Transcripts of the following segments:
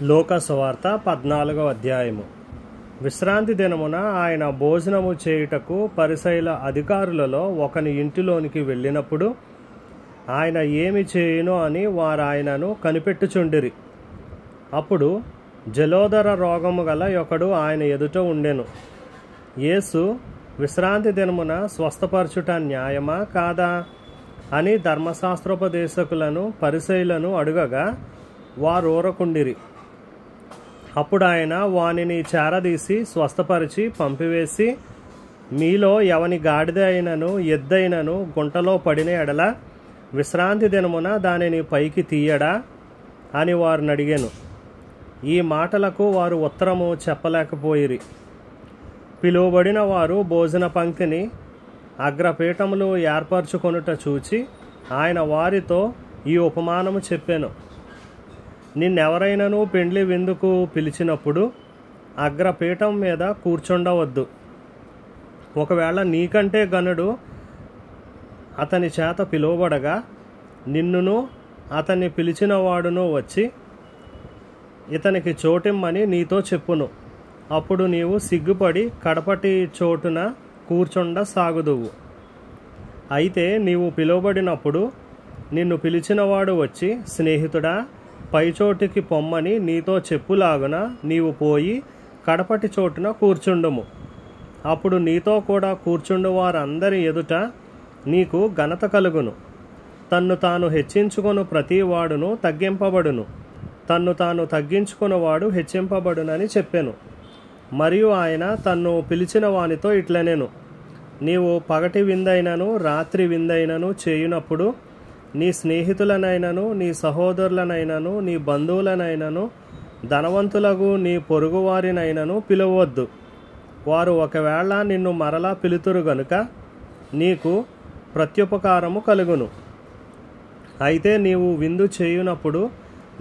లోక సువార్త 14వ అధ్యాయము. విశ్రాంతి దినమున ఆయన భోజనము చేయుటకు పరిసయ్యుల అధికారులలో ఒకని ఇంటిలోనికి వెళ్ళినప్పుడు ఆయన ఏమి చేయునో అని వారు ఆయనను కనిపెట్టుచుండిరి. అప్పుడు జలోదర రోగము గల ఒకడు ఆయన ఎదుట ఉండెను. యేసు విశ్రాంతి దినమున స్వస్థపరచుట న్యాయమా కాదా అని ధర్మశాస్త్రోపదేశకులను పరిసయ్యులను అడుగగా వారు ఊరకుండిరి. అప్పుడు ఆయన వానిని చేరదీసి స్వస్థపరిచి పంపివేసి, మీలో ఎవని గాడిద అయినను ఎద్దైనను గుంటలో పడిన ఎడల విశ్రాంతి దినమున దానిని పైకి తీయడా అని వారిని అడిగాను. ఈ మాటలకు వారు ఉత్తరము చెప్పలేకపోయిరి. పిలువబడిన వారు భోజన పంక్తిని అగ్రపీఠములు ఏర్పరచుకొనుట చూచి ఆయన వారితో ఈ ఉపమానము చెప్పాను. నిన్నెవరైనను పెండ్లి విందుకు పిలిచినప్పుడు అగ్రపీఠం మీద కూర్చుండవద్దు. ఒకవేళ నీకంటే గనుడు అతని చేత పిలువబడగా నిన్నును అతన్ని పిలిచిన వాడును వచ్చి ఇతనికి చోటిమ్మని నీతో చెప్పును. అప్పుడు నీవు సిగ్గుపడి కడపటి చోటున కూర్చుండ సాగుదువు. అయితే నీవు పిలువబడినప్పుడు నిన్ను పిలిచినవాడు వచ్చి, స్నేహితుడా, పైచోటికి పొమ్మని నీతో చెప్పులాగున నీవు పోయి కడపటి చోటున కూర్చుండుము. అప్పుడు నీతో కూడా కూర్చుండు వారందరి ఎదుట నీకు ఘనత కలుగును. తన్ను తాను హెచ్చించుకొను ప్రతి వాడును తగ్గింపబడును, తన్ను తాను తగ్గించుకున్నవాడు హెచ్చింపబడునని చెప్పెను. మరియు ఆయన తన్ను పిలిచిన వానితో ఇట్లనెను, నీవు పగటి విందైనను రాత్రి విందైనను చేయునప్పుడు నీ స్నేహితులనైనను నీ సహోదరులనైనను నీ బంధువులనైనను ధనవంతులకు నీ పొరుగువారినైనను పిలవద్దు. వారు ఒకవేళ నిన్ను మరలా పిలుతురు గనుక నీకు ప్రత్యుపకారము కలుగును. అయితే నీవు విందు చేయునప్పుడు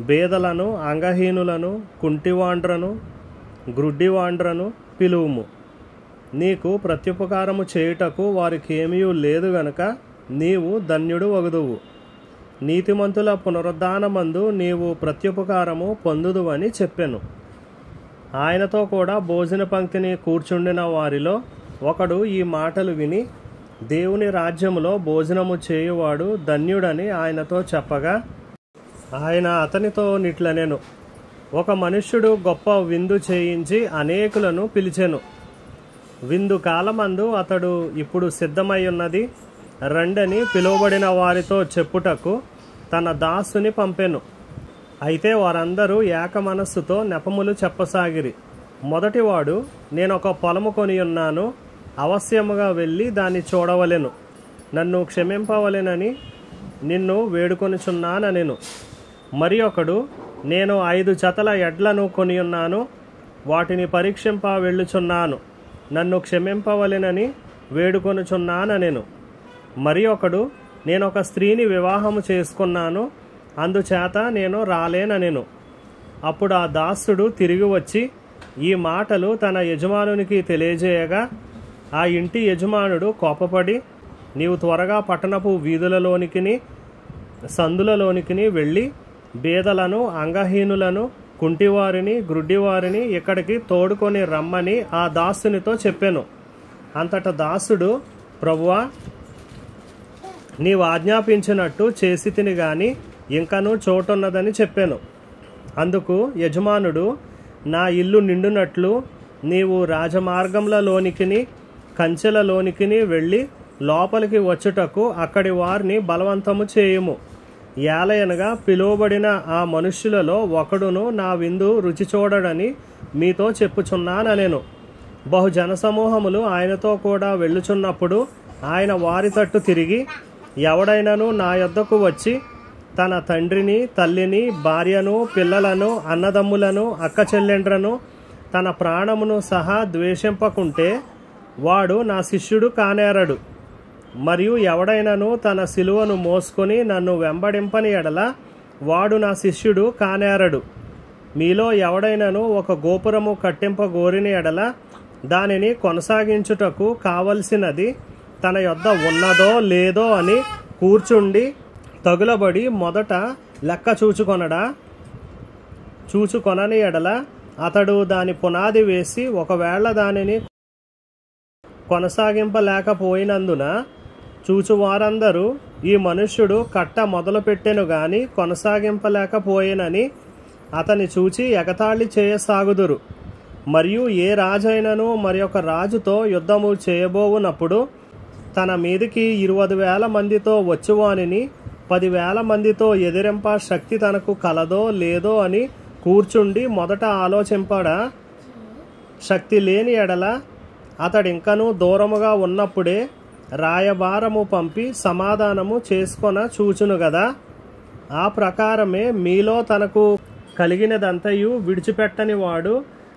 బేదలను, అంగహీనులను, కుంటివాండ్రను, గ్రుడ్డివాండ్రను పిలువుము. నీకు ప్రత్యుపకారము చేయుటకు వారికి ఏమీ లేదు గనుక నీవు ధన్యుడు వగుదువు. నీతిమంతుల పునరుద్ధానమందు నీవు ప్రత్యుపకారము పొందుదువని చెప్పెను. ఆయనతో కూడా భోజన పంక్తిని కూర్చుండిన వారిలో ఒకడు ఈ మాటలు విని, దేవుని రాజ్యములో భోజనము చేయువాడు ధన్యుడని ఆయనతో చెప్పగా ఆయన అతనితో నిట్లనెను, ఒక మనుష్యుడు గొప్ప విందు చేయించి అనేకులను పిలిచెను. విందు కాలమందు అతడు ఇప్పుడు సిద్ధమై ఉన్నది రండని పిలువబడిన వారితో చెప్పుటకు తన దాసుని పంపెను. అయితే వారందరూ ఏక మనస్సుతో నెపములు చెప్పసాగిరి. మొదటివాడు, నేనొక పొలము కొని ఉన్నాను, అవశ్యముగా వెళ్ళి దాన్ని చూడవలెను, నన్ను క్షమింపవలెనని నిన్ను వేడుకొనుచున్నానెను. మరి ఒకడు, నేను 5 జతల ఎడ్లను కొని ఉన్నాను, వాటిని పరీక్షింప వెళ్ళుచున్నాను, నన్ను క్షమింపవలెనని వేడుకొనుచున్నానెను. మరి ఒకడు, నేనొక స్త్రీని వివాహము చేసుకున్నాను, అందుచేత నేను రాలేనెను. అప్పుడు ఆ దాసుడు తిరిగి వచ్చి ఈ మాటలు తన యజమానునికి తెలియజేయగా ఆ ఇంటి యజమానుడు కోపపడి, నీవు త్వరగా పట్టణపు వీధులలోనికిని సందులలోనికిని వెళ్ళి బేదలను, అంగహీనులను, కుంటివారిని, గ్రుడ్డివారిని ఇక్కడికి తోడుకొని రమ్మని ఆ దాసునితో చెప్పెను. అంతట దాసుడు, ప్రభువా, నీవు ఆజ్ఞాపించినట్టు చేసి తిని గాని ఇంకనూ చోటున్నదని చెప్పాను. అందుకు యజమానుడు, నా ఇల్లు నిండునట్లు నీవు రాజమార్గంలోనికిని కంచెలలోనికిని వెళ్ళి లోపలికి వచ్చుటకు అక్కడి వారిని బలవంతము చేయుము. ఏలయనగా పిలువబడిన ఆ మనుష్యులలో ఒకడును నా విందు రుచి చూడడని మీతో చెప్పుచున్నానెను. బహు జనసమూహములు ఆయనతో కూడా వెళ్ళుచున్నప్పుడు ఆయన వారి తట్టు తిరిగి, ఎవడైనను నా యొద్దకు వచ్చి తన తండ్రిని, తల్లిని, భార్యను, పిల్లలను, అన్నదమ్ములను, అక్క చెల్లెండ్రను, తన ప్రాణమును సహా ద్వేషింపకుంటే వాడు నా శిష్యుడు కానేరడు. మరియు ఎవడైనను తన సిలువను మోసుకొని నన్ను వెంబడింపని ఎడల వాడు నా శిష్యుడు కానేరడు. మీలో ఎవడైనను ఒక గోపురము కట్టింపగోరిన ఎడల దానిని కొనసాగించుటకు కావలసినది తన యొద్ద ఉన్నదో లేదో అని కూర్చుండి తగులబడి మొదట లెక్క చూచుకొనడా? చూచుకొనని ఎడల అతడు దాని పునాది వేసి ఒకవేళ దానిని కొనసాగింపలేకపోయినందున చూచువారందరూ ఈ మనుష్యుడు కట్ట మొదలుపెట్టెను గాని కొనసాగింపలేకపోయేనని అతని చూచి ఎగతాళి చేయసాగుదురు. మరియు ఏ రాజైనను మరి ఒక రాజుతో యుద్ధము చేయబోవునప్పుడు తన మీదికి 20,000 మందితో వచ్చువానిని 10,000 మందితో ఎదిరింప శక్తి తనకు కలదో లేదో అని కూర్చుండి మొదట ఆలోచింపడా? శక్తి లేని ఎడల అతడింకనూ దూరముగా ఉన్నప్పుడే రాయబారము పంపి సమాధానము చేసుకొన చూచును గదా. ఆ ప్రకారమే మీలో తనకు కలిగినదంతయు విడిచిపెట్టని వాడు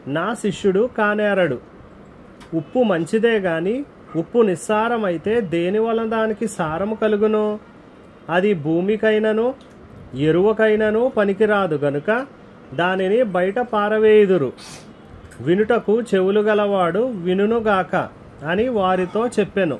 నా శిష్యుడు కానేరడు. ఉప్పు మంచిదే గాని ఉప్పు నిస్సారమైతే దేని వలన దానికి సారము కలుగును? అది భూమికైనను ఎరువకైనను పనికిరాదు గనుక దానిని బయట పారవేయుదురు. వినుటకు చెవులు గలవాడు వినుగాక అని వారితో చెప్పెను.